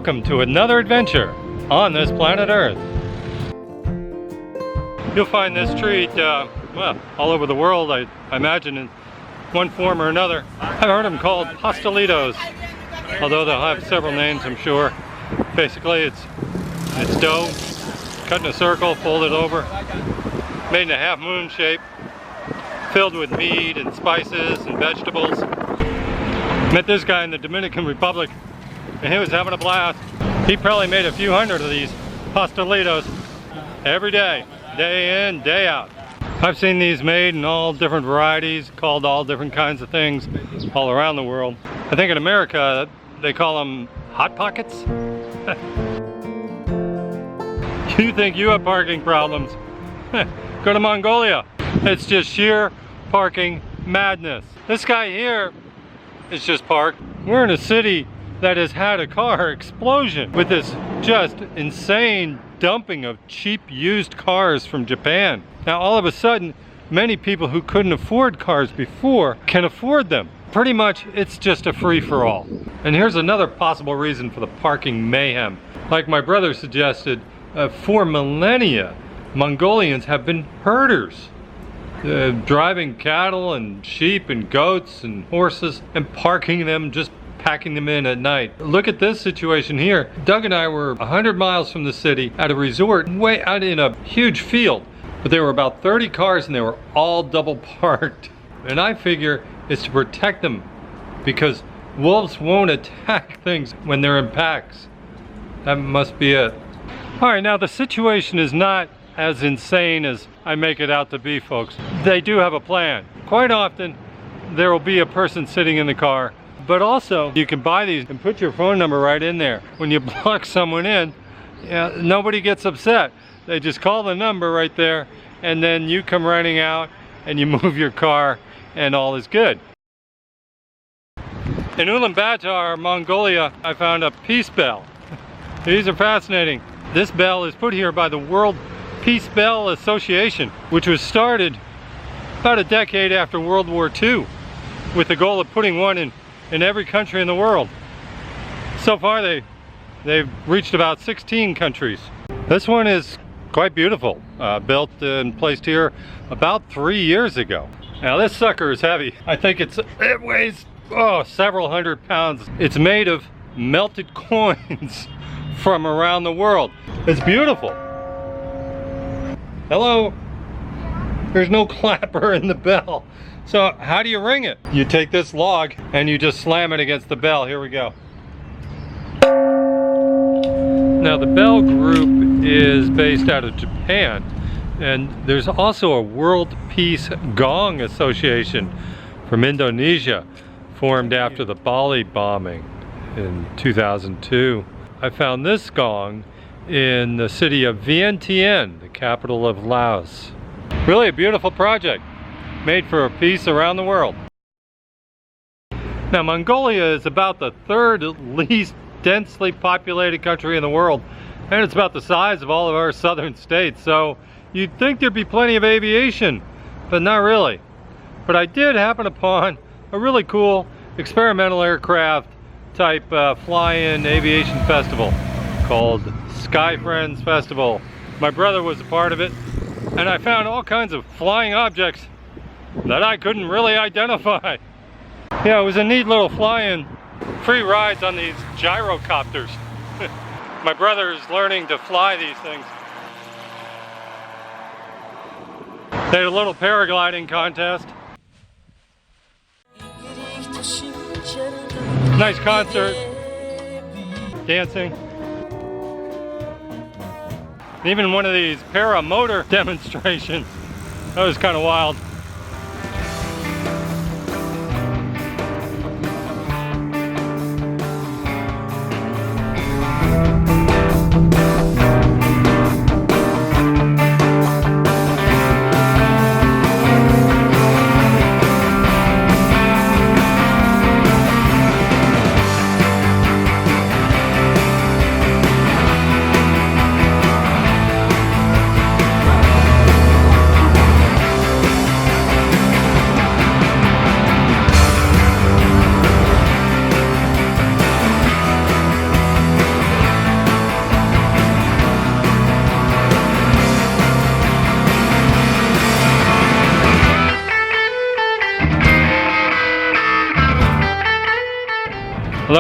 Welcome to another adventure on this planet Earth. You'll find this treat, well, all over the world, I imagine, in one form or another. I've heard them called Pastelitos, although they'll have several names, I'm sure. Basically, it's dough, cut in a circle, folded over, made in a half moon shape, filled with meat and spices and vegetables. Met this guy in the Dominican Republic, and he was having a blast. He probably made a few hundred of these Pastelitos every day, day in, day out. I've seen these made in all different varieties, called all different kinds of things all around the world. I think in America they call them Hot Pockets. You think you have parking problems? Go to Mongolia. It's just sheer parking madness. This guy here is just parked. We're in a city that has had a car explosion with this just insane dumping of cheap used cars from Japan. Now all of a sudden, many people who couldn't afford cars before can afford them. Pretty much it's just a free-for-all. And here's another possible reason for the parking mayhem. Like my brother suggested, for millennia, Mongolians have been herders. Driving cattle and sheep and goats and horses and parking them, just packing them in at night. Look at this situation here. Doug and I were 100 miles from the city at a resort way out in a huge field. But there were about 30 cars and they were all double parked. And I figure it's to protect them because wolves won't attack things when they're in packs. That must be it. All right, now the situation is not as insane as I make it out to be, folks. They do have a plan. Quite often, there will be a person sitting in the car, but also you can buy these and put your phone number right in there. When you block someone in, nobody gets upset. They just call the number right there, and then you come running out and you move your car and all is good. In Ulaanbaatar, Mongolia, I found a peace bell. These are fascinating. This bell is put here by the World Peace Bell Association, which was started about a decade after World War II with the goal of putting one in every country in the world. So far they've reached about 16 countries. This one is quite beautiful, built and placed here about 3 years ago. Now this sucker is heavy. I think it weighs several hundred pounds. It's made of melted coins from around the world. It's beautiful. Hello. There's no clapper in the bell. So how do you ring it? You take this log and you just slam it against the bell. Here we go. Now the bell group is based out of Japan, and there's also a World Peace Gong Association from Indonesia, formed after the Bali bombing in 2002. I found this gong in the city of Vientiane, the capital of Laos. Really a beautiful project, made for peace around the world. Now Mongolia is about the third least densely populated country in the world, and it's about the size of all of our southern states, so you'd think there'd be plenty of aviation, but not really. But I did happen upon a really cool experimental aircraft type fly-in aviation festival called Sky Friends Festival. My brother was a part of it, and I found all kinds of flying objects that I couldn't really identify. Yeah, it was a neat little fly-in. Free rides on these gyrocopters. My brother is learning to fly these things. They had a little paragliding contest. Nice concert. Dancing. Even one of these paramotor demonstrations. That was kind of wild.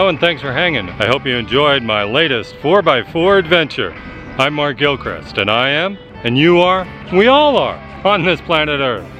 Hello and thanks for hanging. I hope you enjoyed my latest 4x4 adventure. I'm Mark Gilchrist, and I am, and you are, we all are, on this planet Earth.